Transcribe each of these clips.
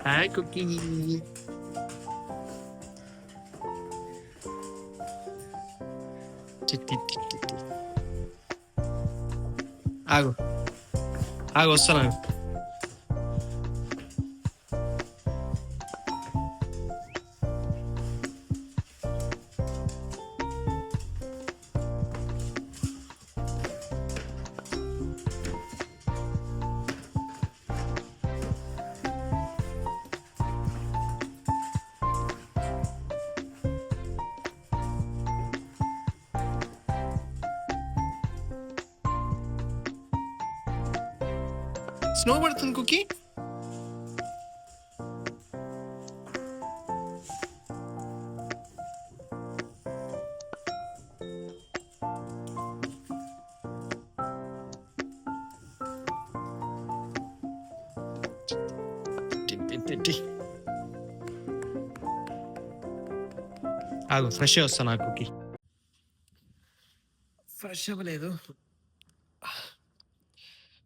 Hi cookie. T. ఆగు ఆగు వస్తాను. స్నో పడుతుంది కుకీ. ఆగు ఫ్రెష్ వస్తాను ఆ కుకీ. ఫ్రెష్ అవ్వలేదు,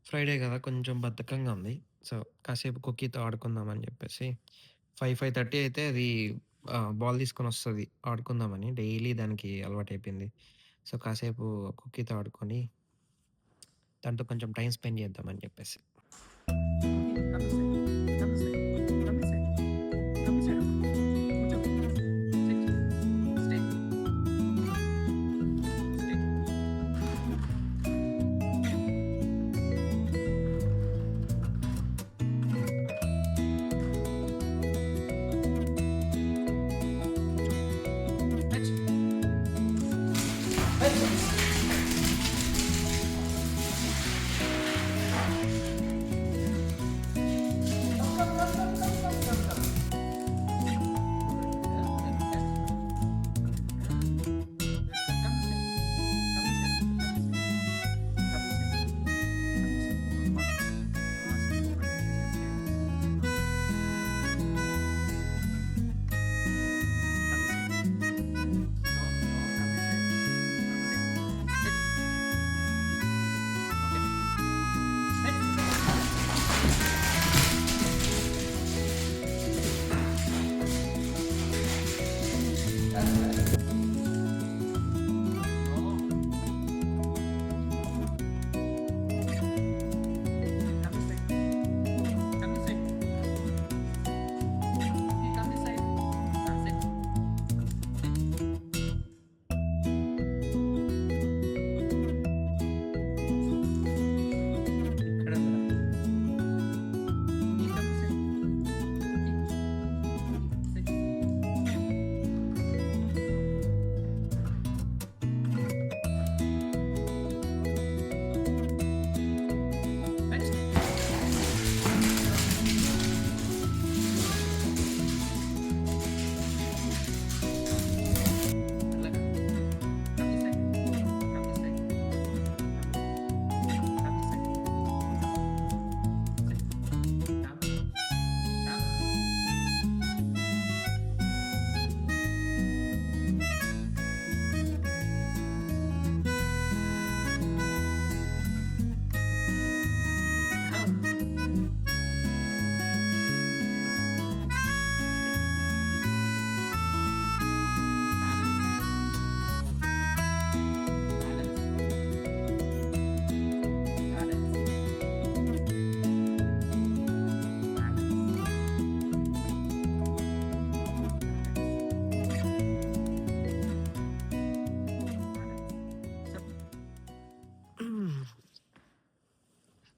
ఫ్రైడే కదా కొంచెం బద్ధకంగా ఉంది. సో కాసేపు కుకీతో ఆడుకుందామని చెప్పేసి 5:30 అయితే అది బాల్ తీసుకొని వస్తుంది ఆడుకుందామని. డైలీ దానికి అలవాటు అయిపోయింది. సో కాసేపు కుకీతో ఆడుకొని దాంతో కొంచెం టైం స్పెండ్ చేద్దామని చెప్పేసి.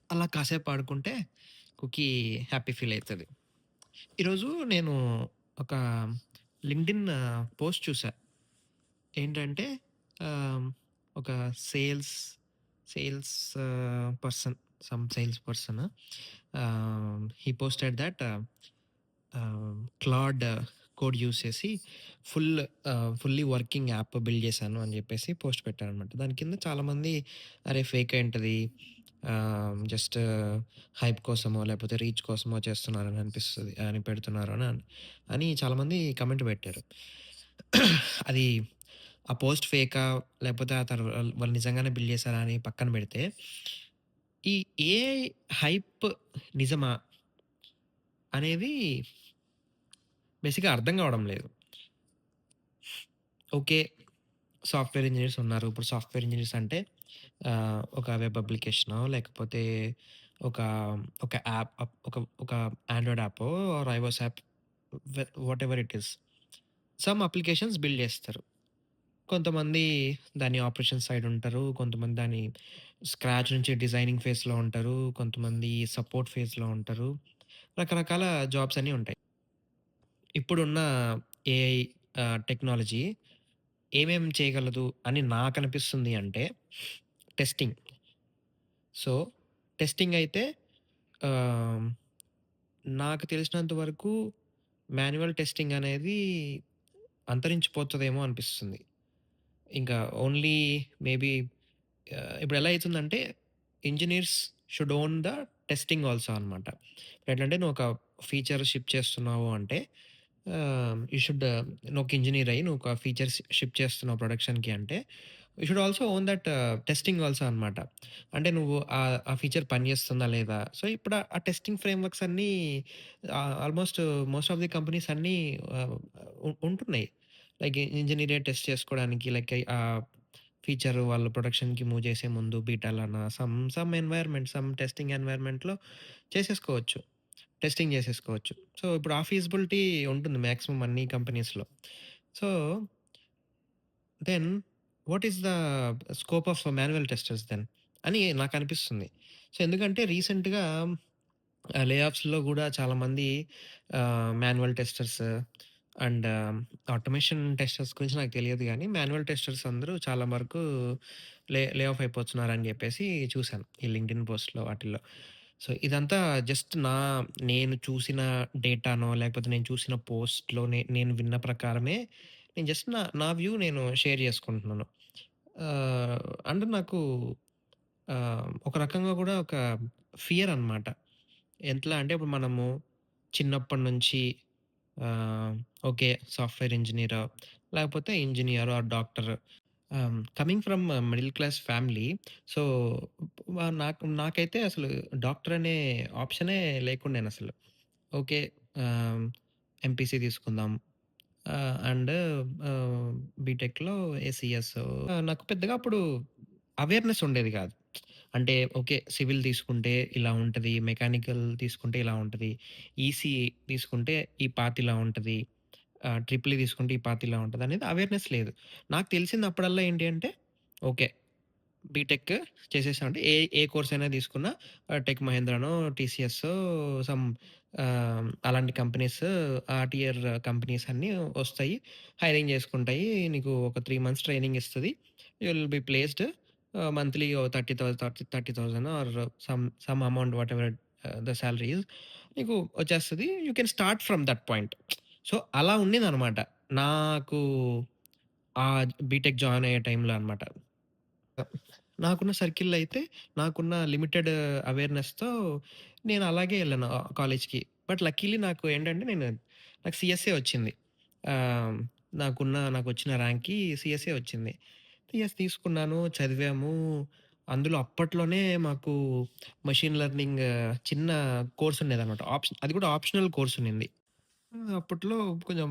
అలా కాసేపు ఆడుకుంటే కుకీ హ్యాపీ ఫీల్ అవుతుంది. ఈరోజు నేను ఒక లింక్డ్ఇన్ పోస్ట్ చూసా. ఏంటంటే ఒక sales sales person, some sales person he posted that Claude code use చేసి ఫుల్లీ వర్కింగ్ యాప్ బిల్డ్ చేశాను అని చెప్పేసి పోస్ట్ పెట్టారనమాట. దాని కింద చాలామంది అరే ఫేక్ ఏంటది, జస్ట్ హైప్ కోసమో లేకపోతే రీచ్ కోసమో చేస్తున్నారని అనిపిస్తుంది అని పెడుతున్నారు అని చాలామంది కమెంట్ పెట్టారు. అది ఆ పోస్ట్ ఫేకా లేకపోతే ఆ తర్వాత వాళ్ళు నిజంగానే బిల్డ్ చేశారా అని పక్కన పెడితే, ఈ ఏఐ హైప్ నిజమా అనేది బేసిక్‌గా అర్థం కావడం లేదు. ఓకే. సాఫ్ట్‌వేర్ ఇంజినీర్స్ ఉన్నారు. ఇప్పుడు సాఫ్ట్‌వేర్ ఇంజినీర్స్ అంటే ఒక వెబ్ అప్లికేషనో లేకపోతే ఒక, ఒక యాప్ ఒక ఆండ్రాయిడ్ యాపో or iOS app whatever it is. Some applications build చేస్తారు. కొంతమంది దాని ఆపరేషన్ సైడ్ ఉంటారు. కొంతమంది దాని స్క్రాచ్ నుంచి డిజైనింగ్ ఫేజ్‌లో ఉంటారు. కొంతమంది సపోర్ట్ ఫేజ్‌లో ఉంటారు. రకరకాల జాబ్స్ అన్నీ ఉంటాయి. ఇప్పుడున్న ఏఐ టెక్నాలజీ ఏమేం చేయగలదు అని నాకనిపిస్తుంది అంటే టెస్టింగ్. సో, టెస్టింగ్ అయితే ఆహ్, నాకు తెలిసినంత వరకు మాన్యువల్ టెస్టింగ్ అనేది అంతరించిపోతదేమో అనిపిస్తుంది. ఇంకా ఓన్లీ మేబీ ఇప్పుడెలా అయితుందంటే, engineers should own the testing also అనమాట. ఎట్లంటే నువ్వొక ఫీచర్ షిప్ చేస్తున్నావు అంటే, యూ షుడ్ నువ్వొక ఇంజినీర్ అయ్యి నువ్వు ఒక ఫీచర్స్ షిప్ చేస్తున్నావు ప్రొడక్షన్‌కి అంటే, you should also own that testing also అనమాట. అంటే నువ్వు ఆ ఫీచర్ పనిచేస్తుందా లేదా? సో, ఇప్పుడు ఆ టెస్టింగ్ ఫ్రేమ్‌వర్క్స్ అన్నీ almost most of the companies అన్నీ ఆహ్, ఉంటున్నాయి. లైక్ ఇంజినీరే టెస్ట్ చేసుకోవడానికి లైక్ ఫీచర్ వాళ్ళు ప్రొడక్షన్‌కి మూవ్ చేసే ముందు బీటాలనా సమ్ ఎన్వైర్న్‌మెంట్ సమ్ టెస్టింగ్ ఎన్వైర్న్‌మెంట్‌లో చేసేసుకోవచ్చు. టెస్టింగ్ చేసేసుకోవచ్చు. సో, ఇప్పుడు ఆ ఫీజిబిలిటీ ఉంటుంది మాక్సిమం అన్ని కంపెనీస్‌లో. So, then what is the scope of manual testers then? అని నాకనిపిస్తుంది. సో, ఎందుకంటే రీసెంట్‌గా లే ఆఫ్స్‌లో గూడా చాలామంది manual testers and automation testers గురించి నాకు తెలియదు గానీ, మాన్యువల్ టెస్టర్స్ అందరూ చాలా వరకు లే ఆఫ్ అయిపోతున్నారని జెప్పేసి చూసాను. ఈ లింక్డ్ఇన్ పోస్ట్‌లో వాటిల్లో. సో, ఇదంతా జస్ట్ నేను చూసిన డేటానో, లేకపోతే నేను చూసిన పోస్ట్‌లో నేను విన్న ప్రకారమే నేను జస్ట్ నా వ్యూ నేను షేర్ జేసుకుంటున్నాను. అంటే నాకు ఒక రకంగా గూడా ఒక ఫియర్ అనమాట. ఎట్లా అంటే ఇప్పుడు మనము చిన్నప్పటి నుంచి ఆహ్, ఓకే. సాఫ్ట్‌వేర్ ఇంజినీరో, లేకపోతే engineer or doctor coming from middle class family. So, నాకైతే అసలు డాక్టర్ అనే ఆప్షనే లేకుండేనసలు. ఓకే. ఆహ్, ఎంపీసీ తీసుకుందాం. అండ్ బీటెక్‌లో ఏసీఎస్. నాకు పెద్దగా అప్పుడు అవేర్‌నెస్ ఉండేది గాదు. అంటే ఓకే. సివిల్ తీసుకుంటే ఇలా ఉంటది. మెకానికల్ తీసుకుంటే ఇలా ఉంటది. ఈసీఈ తీసుకుంటే ఈ పాత్ ఇలా ఉంటది. ట్రిపుల్ ఈ తీసుకుంటే ఈ పాత్ ఇలా ఉంటదనేది అవేర్‌నెస్ లేదు. నాకు తెలిసిందప్పుడల్లా ఏంటి అంటే ఓకే. బీటెక్ చేసేసామంటే ఏ కోర్స్ అయినా తీసుకున్నా టెక్ మహేంద్రనో, టీసీఎస్సో సమ్ అలాంటి కంపెనీస్ టియర్ కంపెనీస్ అన్నీ వస్తాయి. హైరింగ్ చేసుకుంటాయి. నీకు ఒక 3 మంత్స్ ట్రైనింగ్ ఇస్తది. You will be placed monthly ఓ 30,000 or some amount whatever the salary is నీకు వచ్చేస్తది. You can start from that point. So, అలా ఉండిందనమాట. నాకు బీటెక్ జాయిన్ అయ్యే టైంలో అనమాట. నాకున్న సర్కిల్‌లో అయితే, నాకున్న లిమిటెడ్ అవేర్‌నెస్‌తో నేను అలాగే ఎళ్ళాను కాలేజ్‌కి. బట్ లక్కీలీ నాకు ఏంటంటే నాకు సీఎస్ఏ వచ్చింది. ఆహ్, నాకొచ్చిన ర్యాంక్‌కి సీఎస్ఏ వచ్చింది. సీఎస్ తీసుకున్నాను, చదివాము. అందులో అప్పట్లోనే మాకు మెషిన్ లెర్నింగ్ చిన్న కోర్స్ ఉండేదనమాట. అది కూడా ఆప్షనల్ కోర్స్ ఉండింది. అప్పట్లో కొంచెం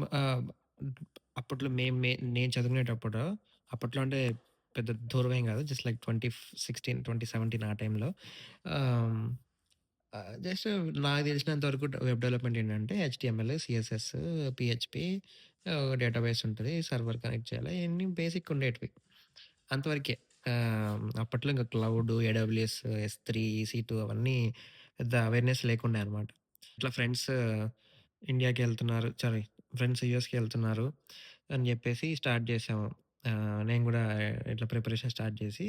అప్పట్లో నేను చదువుకునేటప్పుడు అప్పట్లో అంటే పెద్ద దూరమేం గాదు. జస్ట్ లైక్ 2016, 2017 ఆ టైంలో ఆహ్, జస్ట్ నాకు తెలిసినంత వరకు వెబ్ డెవలప్‌మెంట్ ఏంటంటే హెచ్‌టీఎంఎల్, సీఎస్ఎస్, పీహెచ్‌పీ డేటాబేస్ ఉంటది. సర్వర్ కనెక్ట్ చేయాలి. ఇయన్నీ బేసిక్ ఉండేటివి. అంతవరకే. అప్పట్లో ఇంక క్లౌడ్, ఏడబ్ల్యూఎస్, ఎస్3, ఈసీ2 అవన్నీ పెద్ద అవేర్‌నెస్ లేకుండే అనమాట. ఇట్లా ఇండియాకెళ్తున్నారు సారీ ఫ్రెండ్స్ యూఎస్‌కెళ్తున్నారు అని జెప్పేసి స్టార్ట్ జేసాము. నేను గూడా ఇట్లా ప్రిపరేషన్ స్టార్ట్ జేసి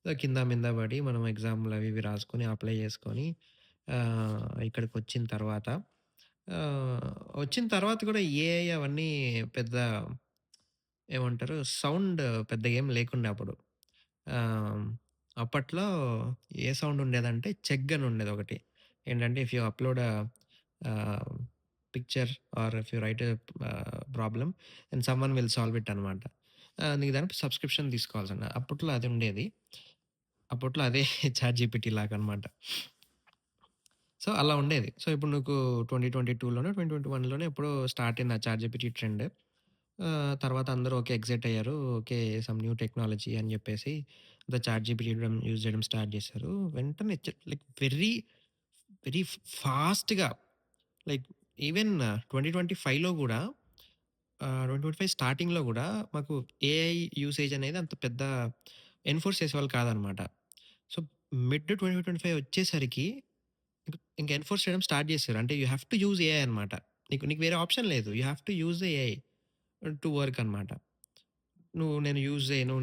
కింద మింద పడి మనం ఎగ్జామ్‌లవి ఇవి రాసుకొని అప్లై జేసుకొని ఇక్కడికొచ్చిన తర్వాత ఆహ్, వచ్చిన తర్వాత గూడా ఏఐ అవన్నీ పెద్ద ఏమంటారు సౌండ్ పెద్దగా ఏం లేకుండే అప్పుడు. ఆహ్, అప్పట్లో ఏ సౌండ్ ఉండేదంటే చెగ్ అని ఉండేదొకటి. ఏంటంటే ఇఫ్ యూ అప్‌లోడ్ ఆహ్, picture are if you right problem and someone will solve it అనమాట. నీకు దానికి సబ్స్క్రిప్షన్ తీసుకోవాల్సిందే. అప్పట్లో అది ఉండేది. అప్పట్లో అదే చాట్‌జీపీటీ లాగనమాట. సో, అలా ఉండేది. సో, ఇప్పుడు నీకు 2022లోనో, 2021లోనో ఎప్పుడో స్టార్ట్ అయింది ఆ చాట్‌జీపీటీ ట్రెండ్. తర్వాత అందరూ ఓకే. ఎక్సైట్ అయ్యారు. ఓకే. సమ్ న్యూ టెక్నాలజీ అని జెప్పేసి చాట్‌జీపీటీ యూజ్ చేయడం స్టార్ట్ జేశారు. వెంటనే లైక్ వెరీ ఫాస్ట్‌గా లైక్ ఈవెన్ 2025లో గూడా 2025 స్టార్టింగ్‌లో గూడా మాకు ఏఐ యూసేజ్ అనేది అంత పెద్ద ఎన్‌ఫోర్స్ చేసేవాళ్ళు కాదనమాట. సో, మిడ్ 2025 వచ్చేసరికి ఇంక ఎన్‌ఫోర్స్ చేయడం స్టార్ట్ చేశారు. అంటే you have to use AI అనమాట. నీకు వేరే ఆప్షన్ లేదు. You have to use the AI to work అనమాట. నేను యూజ్ చేయను.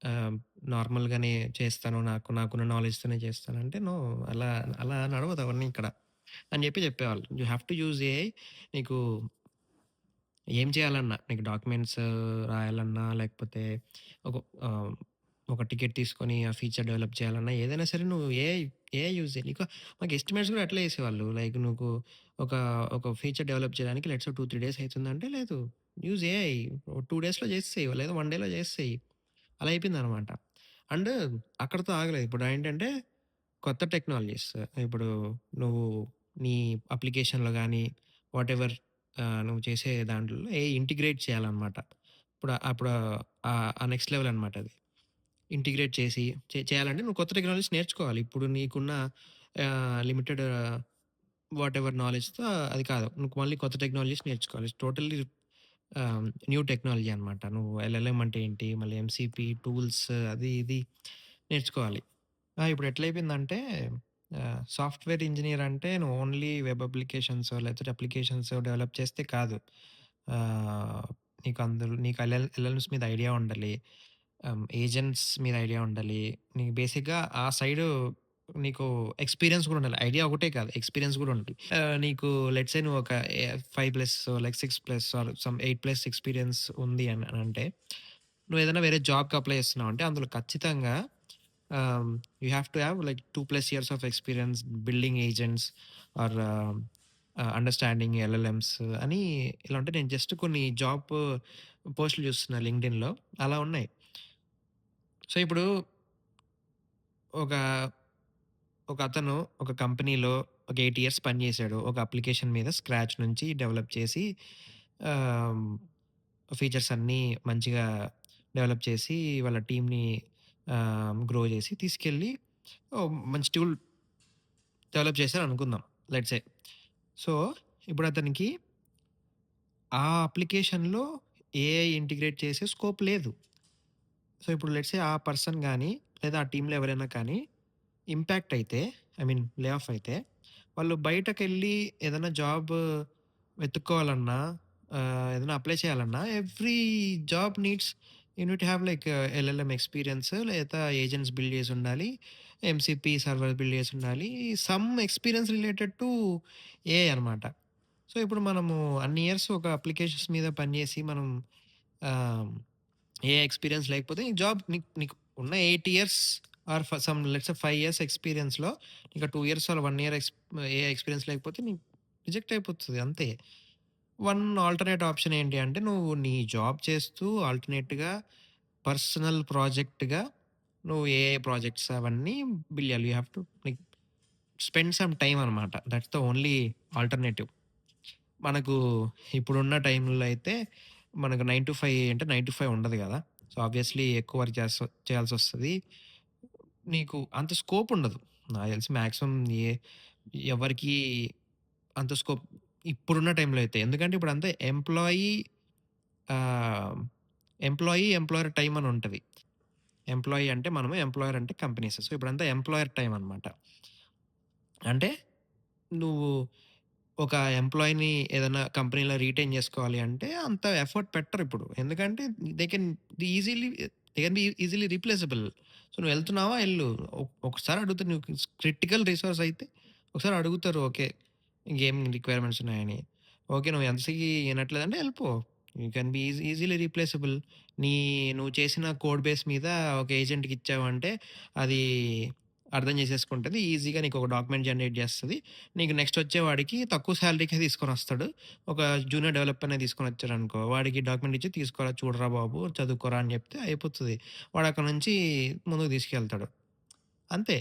ఆహ్, నార్మల్‌గానే చేస్తాను. నాకున్న నాలెడ్జ్‌తోనే చేస్తానంటే, నో అలా అలా నడవదు అవన్నీ ఇక్కడ అని చెప్పేవాళ్ళు. You have to use AI. నీకు ఏం చేయాలన్నా, నీకు డాక్యుమెంట్స్ రాయాలన్నా, లేకపోతే ఒక ఆహ్, ఒక టికెట్ తీసుకొని ఆ ఫీచర్ డెవలప్ చేయాలన్నా, ఏదైనా సరే నువ్వు ఏఐ యూజ్ చెయి. మాకు ఎస్టిమేట్స్ కూడా అట్లే ఏసేవాళ్ళు. లైక్ నువ్వు ఒక, ఒక ఫీచర్ డెవలప్ చేయడానికి లెట్స్ 2, 3 డేస్ అయితుందంటే, లేదు యూజ్ ఏఐ 2 డేస్‌లో చేసేసేయి లేదా 1 డేలో చేసేసేయి. అలా అయిపోయిందనమాట. అండ్ అక్కడితో ఆగలేదు. ఇప్పుడేంటంటే కొత్త టెక్నాలజీస్. ఇప్పుడు నువ్వు నీ అప్లికేషన్‌లో గాని, వాటెవర్ నువ్వు చేసే దాంట్లో ఇంటిగ్రేట్ చేయాలనమాట. అప్పుడు ఆ నెక్స్ట్ లెవెల్ అనమాట అది. ఇంటిగ్రేట్ చేసి చేయాలంటే నువ్వు కొత్త టెక్నాలజీస్ నేర్చుకోవాలి. ఇప్పుడు నీకున్న లిమిటెడ్ వాటెవర్ నాలెడ్జ్‌తో అది కాదు. నువ్వు మళ్ళీ కొత్త టెక్నాలజీస్ నేర్చుకోవాలి. టోటల్లీ న్యూ టెక్నాలజీ అనమాట. నువ్వు ఎల్ఎల్ఎం అంటే ఏంటి? మళ్ళీ ఎంసీపీ టూల్స్ అది ఇది నేర్చుకోవాలి. ఇప్పుడు ఎట్లయిపోయిందంటే సాఫ్ట్‌వేర్ ఇంజినీర్ అంటే నువ్వు ఓన్లీ వెబ్ అప్లికేషన్సో లేకపోతే అప్లికేషన్స్ డెవలప్ చేస్తే కాదు. ఆహ్, నీకు ఎల్ఎల్ఎమ్స్ మీద ఐడియా ఉండాలి. ఏజెంట్స్ మీద ఐడియా ఉండాలి. నీకు బేసిక్‌గా ఆ సైడు నీకు ఎక్స్‌పీరియన్స్ గూడా ఉండాలి. ఐడియా ఒకటే కాదు. ఎక్స్‌పీరియన్స్ గూడా ఉండాలి. నీకు లెట్స్ సే నువ్వు ఒక 5+ లైక్ 6+ ఆర్ సమ్ 8+ ఎక్స్‌పీరియన్స్ ఉంది అనంటే, నువ్వేదైనా వేరే జాబ్‌కి అప్లై చేస్తున్నావంటే అందులో ఖచ్చితంగా you have to have like 2+ years of experience building agents or understanding LLMs అని ఇలా ఉంటాయి. నేను జస్ట్ కొన్ని జాబ్ పోస్టులు చూస్తున్నా లింక్డ్ఇన్‌లో అలా ఉన్నాయి. సో, ఇప్పుడు ఒక ఒకతను ఒక కంపెనీలో ఒక 8 ఇయర్స్ పని చేశాడు. ఒక అప్లికేషన్ మీద స్క్రాచ్ నుంచి డెవలప్ చేసి ఆహ్, ఫీచర్స్ అన్నీ మంచిగా డెవలప్ చేసి వాళ్ళ టీమ్‌ని గ్రో చేసి తీసుకెళ్ళి మంచి టూల్ డెవలప్ చేశారనుకుందాం లెట్స్ సే. సో, ఇప్పుడు అతనికి ఆ అప్లికేషన్‌లో ఏఐ ఇంటిగ్రేట్ చేసే స్కోప్ లేదు. సో, ఇప్పుడు లెట్స్ సే ఆ పర్సన్ గాని లేదా ఆ టీమ్‌లో ఎవరైనా కానీ ఇంపాక్ట్ అయితే ఐ మీన్ లే ఆఫ్ అయితే, వాళ్ళు బయటకెళ్ళి ఏదైనా జాబ్ వెతుక్కోవాలన్నా, ఏదైనా అప్లై చేయాలన్నా every job needs you need to have like LLM experience లేదా ఏజెంట్స్ బిల్డ్ చేసుండాలి. ఎంసీపీ సర్వర్ బిల్డ్ చేసుండాలి. Some experience related to AI అనమాట. సో, ఇప్పుడు మనము అన్ని ఇయర్స్ ఒక అప్లికేషన్స్ మీద పనిచేసి మనం ఆహ్ ఏ ఎక్స్‌పీరియన్స్ లేకపోతే ఈ జాబ్ నీకు ఉన్న 8 years or some let's say 5 years ఎక్స్‌పీరియన్స్‌లో నీకు 2 ఇయర్స్ ఆర్ 1 ఇయర్ ఏ ఎక్స్‌పీరియన్స్ లేకపోతే నీకు రిజెక్ట్ అయిపోతది అంతే. వన్ ఆల్టర్‌నేట్ ఆప్షన్ ఏంటి అంటే నువ్వు నీ జాబ్ చేస్తూ ఆల్టర్‌నేట్‌గా పర్సనల్ ప్రాజెక్ట్‌గా నువ్వు ఏఐ ప్రాజెక్ట్స్ అవన్నీ బిల్డ్ చేయాలి. You have to like spend some time అనమాట. That's the only alternative. మనకు ఇప్పుడున్న టైంలో అయితే మనకు 9-5 అంటే 9-5 ఉండదు గదా! సో, ఆబ్వియస్‌లీ ఎక్కువ వర్క్ చేయాల్సొస్తది. నీకు అంత స్కోప్ ఉండదు. నాకు తెలిసి మాక్సిమం ఎవరికీ అంత స్కోప్ ఇప్పుడున్న టైంలో అయితే. ఎందుకంటే ఇప్పుడంతా ఆహ్, ఎంప్లాయర్ టైమ్ అని ఉంటది. ఎంప్లాయీ అంటే మనము, ఎంప్లాయర్ అంటే కంపెనీస్. సో, ఇప్పుడంతా ఎంప్లాయర్ టైమ్ అనమాట. అంటే నువ్వు ఒక ఎంప్లాయీని ఏదైనా కంపెనీలో రిటైన్ చేసుకోవాలి అంటే అంత ఎఫర్ట్ పెట్టరిప్పుడు. ఎందుకంటే they can they can be easily replaceable. So, నువ్వెళ్తున్నావా ఎళ్ళు. ఒకసారి అడుగుతారు నీకు క్రిటికల్ రిసోర్స్ అయితే ఒకసారి అడుగుతారు. ఓకే. ఇంకేం రిక్వైర్మెంట్స్ ఉన్నాయని. ఓకే. నువ్వు ఎంతకి ఇనట్లేదంటే ఎళ్ళిపో. You can be easily replaceable. నీ నువ్వు చేసిన కోడ్ బేస్ మీద ఒక ఏజెంట్‌కి ఇచ్చావంటే అది అర్థం చేసేసుకుంటది. ఈజీగా నీకొక డాక్యుమెంట్ జనరేట్ చేస్తది. నీకు నెక్స్ట్ వచ్చేవాడికి తక్కువ సాలరీకే తీసుకొనొస్తాడు. ఒక జూనియర్ డెవలపర్‌నే తీసుకొనొచ్చాడనుకో, వాడికి డాక్యుమెంట్ ఇచ్చి తీసుకోరా చూడరా బాబు, చదువుకోరా అని చెప్తే అయిపోతది. వాడక్కడి నుంచి ముందుకు తీసుకెళ్తాడు. అంతే.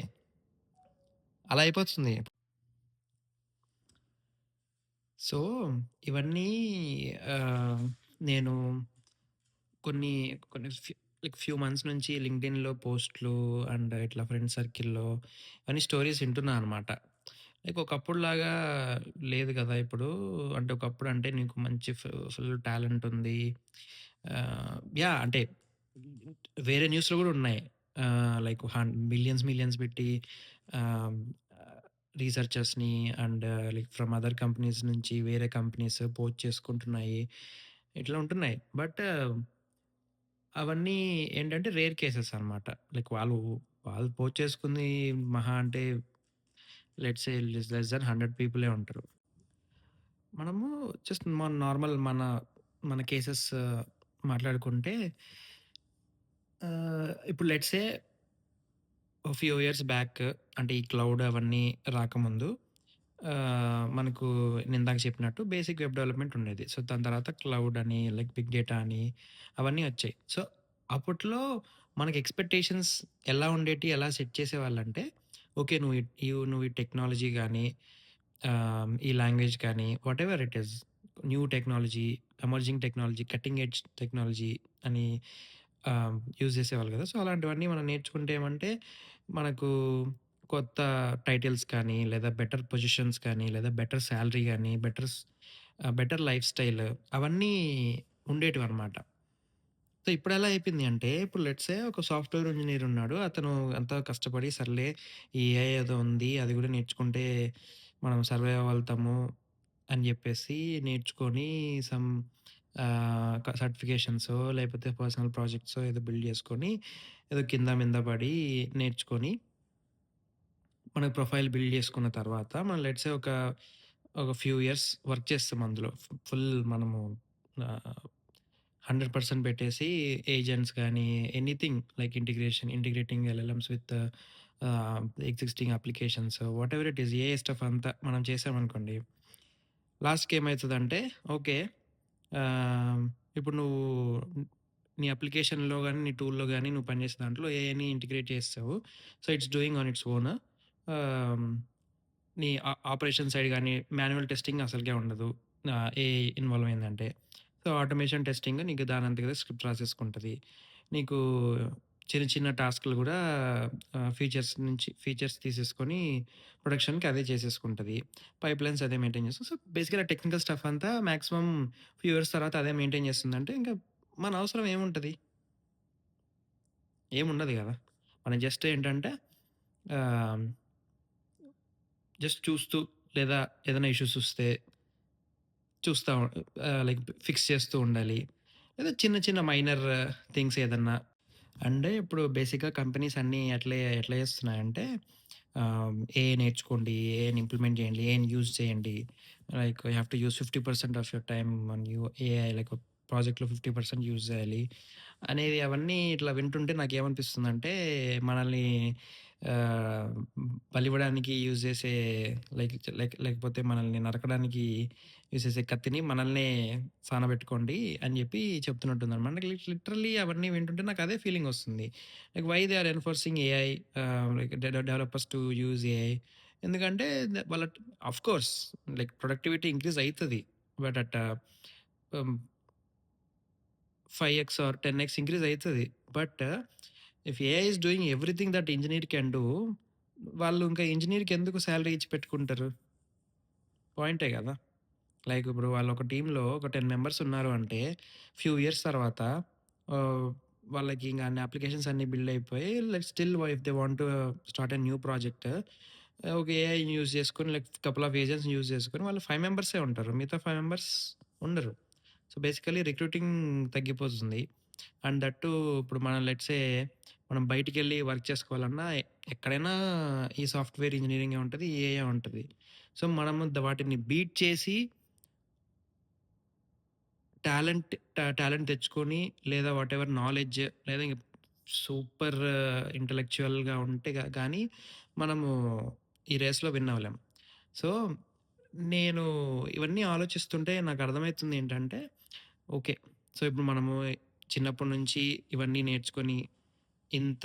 అలా అయిపోతుంది. సో, ఇవన్నీ ఆహ్, నేను కొన్ని, కొన్ని లైక్ ఫ్యూ మంత్స్ నుంచి లింక్డ్ఇన్‌లో పోస్ట్‌లు అండ్ ఇట్లా ఫ్రెండ్ సర్కిల్‌లో అన్ని స్టోరీస్ వింటున్నా అనమాట. లైక్ ఒకప్పుడులాగా లేదు గదా! ఇప్పుడు. అంటే ఒకప్పుడు అంటే నీకు మంచి ఫుల్ టాలెంట్ ఉంది. అంటే వేరే న్యూస్‌లో గూడా ఉన్నాయి. లైక్ మిలియన్స్, మిలియన్స్ పెట్టి ఆహ్, రీసెర్చర్స్‌ని and like from other companies నుంచి వేరే కంపెనీస్ పోచ్ చేసుకుంటున్నాయి. ఇట్లా ఉంటున్నాయి. బట్ అవన్నీ ఏంటంటే రేర్ కేసెస్ అన్నమాట. లైక్ వాళ్ళు పోస్ట్ చేసుకుంది మహా అంటే లెట్స్ సే లెస్ థాన్ 100 పీపులే ఉంటారు. మనము జస్ట్ నార్మల్ మన కేసెస్ మాట్లాడుకుంటే ఇప్పుడు లెట్స్ సే ఓ ఫ్యూ ఇయర్స్ బ్యాక్ అంటే ఈ క్లౌడ్ అవన్నీ రాకముందు మనకు నేనిందాక చెప్పినట్టు బేసిక్ వెబ్ డెవలప్‌మెంట్ ఉండేది. సో, దాని తర్వాత క్లౌడ్ అని, లైక్ బిగ్ డేటా అని అవన్నీ వచ్చాయి. సో, అప్పట్లో మనకి ఎక్స్‌పెక్టేషన్స్ ఎలా ఉండేటియి, ఎలా సెట్ చేసేవాళ్ళంటే, ఓకే. నువ్వు ఈ టెక్నాలజీ గాని, ఈ లాంగ్వేజ్ కానీ whatever it is new technology, emerging technology, cutting edge technology అని యూజ్ చేసేవాళ్ళు కదా! సో, అలాంటివన్నీ మనం నేర్చుకుంటే ఏమంటే, మనకు కొత్త టైటిల్స్ కానీ, లేదా బెటర్ పొజిషన్స్ కానీ, లేదా బెటర్ సాలరీ గానీ, బెటర్ లైఫ్ స్టైల్ అవన్నీ ఉండేటివన్నమాట. సో, ఇప్పుడెలా అయిపోయింది అంటే, ఇప్పుడు లెట్స్ సే ఒక సాఫ్ట్‌వేర్ ఇంజినీర్ ఉన్నాడు. అతను ఎంతో కష్టపడి సర్లే ఈ ఏఐ ఏదో ఉంది. అది గూడా నేర్చుకుంటే మనం సర్వైవ్ అవ్వగలుగుతాము అని జెప్పేసి నేర్చుకొని సమ్ సర్టిఫికేషన్సో లేకపోతే పర్సనల్ ప్రాజెక్ట్సో ఏదో బిల్డ్ జేసుకొని ఏదో కింద మింద పడి నేర్చుకొని మన ప్రొఫైల్ బిల్డ్ చేసుకున్న తర్వాత మనం లెట్స్ సే ఒక ఫ్యూ ఇయర్స్ వర్క్ చేస్తాం అందులో. ఫుల్ మనము ఆహ్, 100% పెట్టేసి ఏజెంట్స్ గానీ, anything like integrating LLMs with existing applications whatever it is AI stuff అంతా మనం చేసామనుకోండి. లాస్ట్‌కి ఏమైతదంటే ఓకే. ఆహ్, ఇప్పుడు నువ్వు నీ అప్లికేషన్‌లో గాని, నీ టూల్‌లో గాని నువ్వు పనిచేసే దాంట్లో ఏఐని ఇంటిగ్రేట్ చేసేసావు. So, it's doing on its own. Ah, నీ ఆపరేషన్ సైడ్ గాని, మాన్యువల్ టెస్టింగ్ అసలకే ఉండదు. ఏఐ ఇన్వాల్వ్ అయిందంటే. సో, ఆటోమేషన్ టెస్టింగ్ నీకు దానంతట అదే స్క్రిప్ట్ రాసేసుకుంటది. నీకు చిన్న చిన్న టాస్క్‌లు గూడా ఫీచర్స్ తీసేసుకొని ప్రొడక్షన్‌కి అదే చేసేసుకుంటది. పైప్‌లైన్స్ అదే మెయింటైన్ చేస్తుంది. సో, బేసికల్‌గా టెక్నికల్ స్టఫ్ అంతా మాక్సిమం ఫ్యూ ఇయర్స్ తర్వాత అదే మెయింటైన్ చేస్తుందంటే, ఇంకా మన అవసరం ఏముంటది? ఏముండదు గదా! మనం జస్ట్ ఏంటంటే ఆహ్, జస్ట్ చూస్తూ లేదా ఏదైనా ఇష్యూస్ వస్తే చూస్తా ఉ లైక్ ఫిక్స్ చేస్తూ ఉండాలి. లేదా చిన్న చిన్న మైనర్ థింగ్స్ ఏదన్నా. అంటే ఇప్పుడు బేసిక్‌గా కంపెనీస్ అన్నీ ఎట్లా చేస్తున్నాయంటే ఏఐ నేర్చుకోండి, ఏఐని ఇంప్లిమెంట్ చేయండి, ఏఐని యూజ్ చేయండి. Like you have to use 50% of your time on AI like ప్రాజెక్ట్‌లో 50% యూజ్ చేయాలి. అనేది అవన్నీ ఇట్లా వింటుంటే నాకేమనిపిస్తుందంటే మనల్ని ఆహ్, బలివ్వడానికి యూజ్ చేసే లేకపోతే మనల్ని నరకడానికి యూజ్ చేసే కత్తిని మనల్నే సానబెట్టుకోండి అని జెప్పి చెప్తున్నట్టుందనమాట. నాకు లిటరల్లీ అవన్నీ వింటుంటే నాకదే ఫీలింగొస్తుంది. Like why they are enforcing AI like developers to use AI. ఎందుకంటే వాళ్ళ ఆఫ్‌కోర్స్ లైక్ ప్రొడక్టివిటీ ఇంక్రీజ్ అయితది. But hmm. 5x or 10x increase అయితది. But if AI is doing everything that engineer can do వాళ్ళు ఇంకా ఇంజినీర్‌కి ఎందుకు salary ఇచ్చి పెట్టుకుంటారు? పాయింటే గదా! లైక్ ఇప్పుడు వాళ్ళొక టీమ్‌లో ఒక 10 మెంబర్స్ ఉన్నారు అంటే, ఫ్యూ ఇయర్స్ తర్వాత ఆహ్, వాళ్ళకి ఇంక అన్ని అప్లికేషన్స్ అన్నీ బిల్డ్ అయిపోయి still if they want to start a new project ఒక ఏఐని యూజ్ చేసుకొని కపుల్ ఆఫ్ ఏజెంట్స్‌ని యూజ్ చేసుకొని వాళ్ళు 5 మెంబర్సే ఉంటారు. మిగతా 5 మెంబర్స్ ఉండరు. సో, బేసికల్లీ రిక్రూటింగ్ తగ్గిపోతుంది. అండ్ దట్ టూ ఇప్పుడు మనం మనం బయటికెళ్ళి వర్క్ చేసుకోవాలన్నా ఎక్కడైనా ఈ సాఫ్ట్‌వేర్ ఇంజినీరింగే ఉంటది. ఏఐ ఉంటది. సో, మనము వాటిని బీట్ చేసి టాలెంట్ తెచ్చుకొని లేదా వాటెవర్ నాలెడ్జ్ లేదా ఇంక సూపర్ ఇంటలెక్చువల్‌గా ఉంటే గానీ మనము ఈ రేస్‌లో విన్ అవ్వలేం. సో, నేను ఇవన్నీ ఆలోచిస్తుంటే నాకర్థమైతుందేంటంటే, ఓకే. సో, ఇప్పుడు మనము చిన్నప్పటి నుంచి ఇవన్నీ నేర్చుకొని ఇంత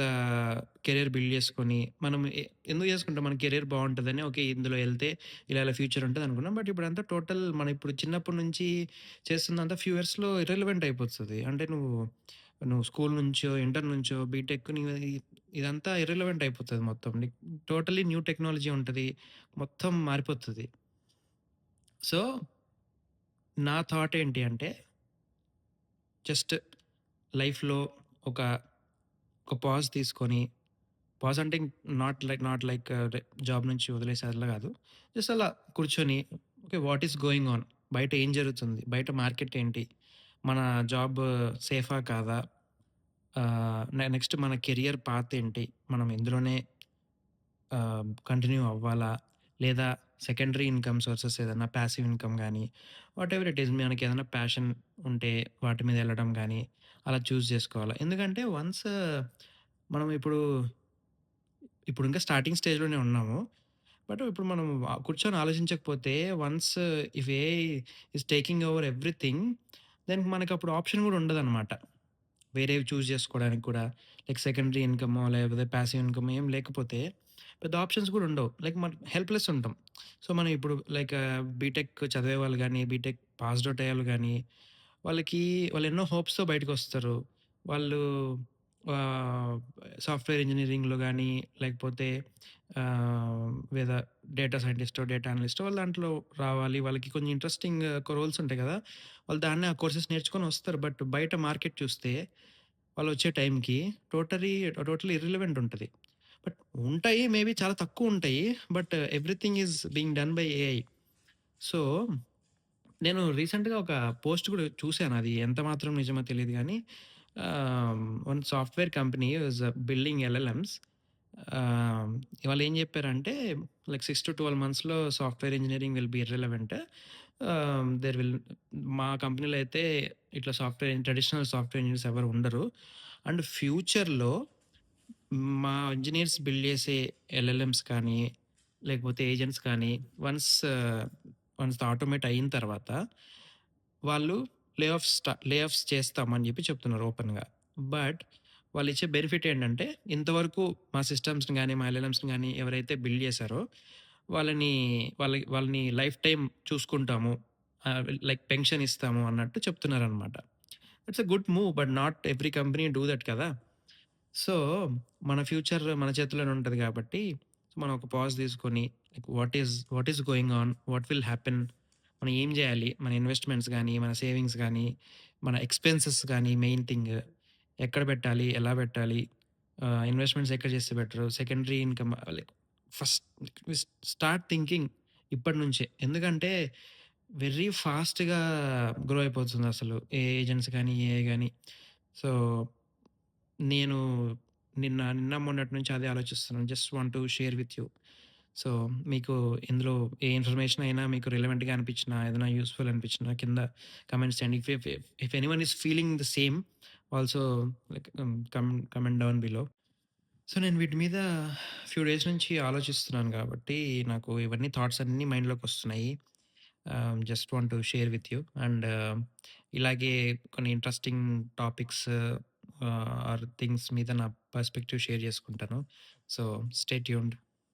కెరియర్ బిల్డ్ చేసుకొని మనం ఎందుకు చేసుకుంటాం? మన కెరియర్ బావుంటదని ఓకే. ఇందులో ఎళ్తే ఇలా ఇలా ఫ్యూచర్ ఉంటదనుకున్నాం. బట్ ఇప్పుడంతా టోటల్ మనం ఇప్పుడు చిన్నప్పటి నుంచి చేస్తుందంతా ఫ్యూ ఇయర్స్‌లో ఇర్రెలవెంట్ అయిపోతది. అంటే నువ్వు స్కూల్ నుంచో, ఇంటర్ నుంచో, బీటెక్ ఇదంతా ఇర్రెలవెంట్ అయిపోతది మొత్తం. నీకు టోటల్లీ న్యూ టెక్నాలజీ ఉంటది. మొత్తం మారిపోతది. సో, నా థాట్ ఏంటి అంటే జస్ట్ లైఫ్‌లో ఒక, ఒక పాజ్ తీసుకొని పాజ్ అంటే నాట్ లైక్ జాబ్ నుంచి వదిలేసి అట్లా కాదు. జస్ట్ అలా కూర్చొని okay. What is going on? బయట ఏం జరుగుతుంది? బయట మార్కెట్ ఏంటి? మన జాబ్ సేఫా? కాదా? నెక్స్ట్ మన కెరియర్ పాత్ ఏంటి? మనం ఇందులోనే కంటిన్యూ అవ్వాలా? లేదా సెకండరీ ఇన్‌కమ్ సోర్సెస్ ఏదన్నా పాసివ్ ఇన్‌కమ్ గాని, వాటెవర్ ఇట్ ఈస్ మనకేదైనా ప్యాషన్ ఉంటే వాటి మీద ఎళ్ళడం గాని, అలా చూజ్ చేసుకోవాలా. ఎందుకంటే వన్స్ మనం ఇప్పుడు ఇంకా స్టార్టింగ్ స్టేజ్‌లోనే ఉన్నాము. బట్ ఇప్పుడు మనం కూర్చొని ఆలోచించకపోతే once if AI is taking over everything then మనకప్పుడు ఆప్షన్ గూడా ఉండదనమాట. వేరేవి చూజ్ జేసుకోవడానికి కూడా. లైక్ సెకండరీ ఇన్‌కమో లేకపోతే పాసివ్ ఇన్‌కమో ఏం లేకపోతే పెద్ద ఆప్షన్స్ గూడా ఉండవు. లైక్ మనం హెల్ప్‌లెస్ ఉంటాం. సో, మనం ఇప్పుడు లైక్ బీటెక్ చదివేవాళ్ళు గాని, బీటెక్ పాస్డ్ ఔట్ అయ్యేవాళ్ళు గాని, వాళ్ళకి వాళ్ళు ఎన్నో హోప్స్‌తో బయటకొస్తారు. వాళ్ళు ఆహ్, సాఫ్ట్‌వేర్ ఇంజినీరింగ్‌లో గాని, లేకపోతే లేదా డేటా సైంటిస్టో, డేటా అనలిస్టో వాళ్ళ దాంట్లో రావాలి. వాళ్ళకి కొంచెం ఇంట్రెస్టింగ్ రోల్స్ ఉంటాయి గదా! వాళ్ళు దాన్నే ఆ కోర్సెస్ నేర్చుకొని వస్తారు. బట్ బయట మార్కెట్ చూస్తే వాళ్ళొచ్చే టైంకి టోటల్లీ ఇర్రెలెవెంట్ ఉంటది. బట్ ఉంటాయి. మేబీ చాలా తక్కువుంటాయి. But everything is being done by AI. So, నేను రీసెంట్‌గా ఒక పోస్ట్ గూడా చూసాను. అది ఎంత మాత్రం నిజమో తెలీదు గానీ, one software company was building LLMs. ఆహ్, వాళ్ళేం జెప్పారంటే, లైక్ 6-12 మంత్స్‌లో software engineering will be irrelevant. There will మా కంపెనీలో అయితే ఇట్లా ట్రెడిషనల్ సాఫ్ట్‌వేర్ ఇంజినీర్స్ ఎవరు ఉండరు. అండ్ ఫ్యూచర్‌లో మా ఇంజినీర్స్ బిల్డ్ చేసే ఎల్ఎల్ఎమ్స్ కానీ, లేకపోతే ఏజెంట్స్ కానీ వన్స్ వన్స్ ఆటోమేట్ అయిన తర్వాత, వాళ్ళు లే ఆఫ్స్ చేస్తామని జెప్పి చెప్తున్నారు ఓపెన్‌గా. బట్ వాళ్ళిచ్చే బెనిఫిట్ ఏంటంటే, ఇంతవరకు మా సిస్టమ్స్‌ని గాని, మా ఎల్ఎల్ఎమ్స్‌ని గాని ఎవరైతే బిల్డ్ చేసారో, వాళ్ళని వాళ్ళని లైఫ్ టైమ్ చూసుకుంటాము. లైక్ పెన్షన్ ఇస్తాము అన్నట్టు చెప్తున్నారనమాట. It's a good move. But not every company do that కదా! సో, మన ఫ్యూచర్ మన చేతుల్లోనే ఉంటది గాబట్టి, మనం ఒక పాజ్ తీసుకొని like what is going on? What will happen? మనం ఏం జేయాలి? మన ఇన్వెస్ట్‌మెంట్స్ గాని, మన సేవింగ్స్ గాని, మన ఎక్స్‌పెన్సెస్ గాని మెయిన్ థింగ్ ఎక్కడ పెట్టాలి? ఎలా పెట్టాలి? ఇన్వెస్ట్‌మెంట్స్ ఎక్కడ చేస్తే better? Secondary income like first start thinking ఇప్పటి నుంచే. ఎందుకంటే వెరీ ఫాస్ట్‌గా గ్రో అయిపోతుందసలు. ఏజెంట్స్ గాని, ఏఐ గాని. సో నేను నిన్న మొన్నటి నుంచి అదే ఆలోచిస్తున్నాను. Just want to share with you. So, మీకు ఇందులో ఏ ఇన్ఫర్మేషన్ అయినా మీకు రిలవెంట్‌గా అనిపించినా, ఏదైనా యూజ్‌ఫుల్ అనిపించినా కింద కామెంట్స్ చేయండి. If anyone is feeling the same also like comment down below. So, నేను వీటి మీద ఫ్యూ డేస్ నుంచి ఆలోచిస్తున్నాను గాబట్టి, నాకు ఇవన్నీ థాట్స్ అన్నీ మైండ్‌లోకొస్తున్నాయి. Just want to share with you. And ఇలాగే కొన్ని ఇంట్రెస్టింగ్ టాపిక్స్ ఆర్ థింగ్స్ మీద నా పర్స్పెక్టివ్ షేర్ చేసుకుంటాను. So, stay tuned.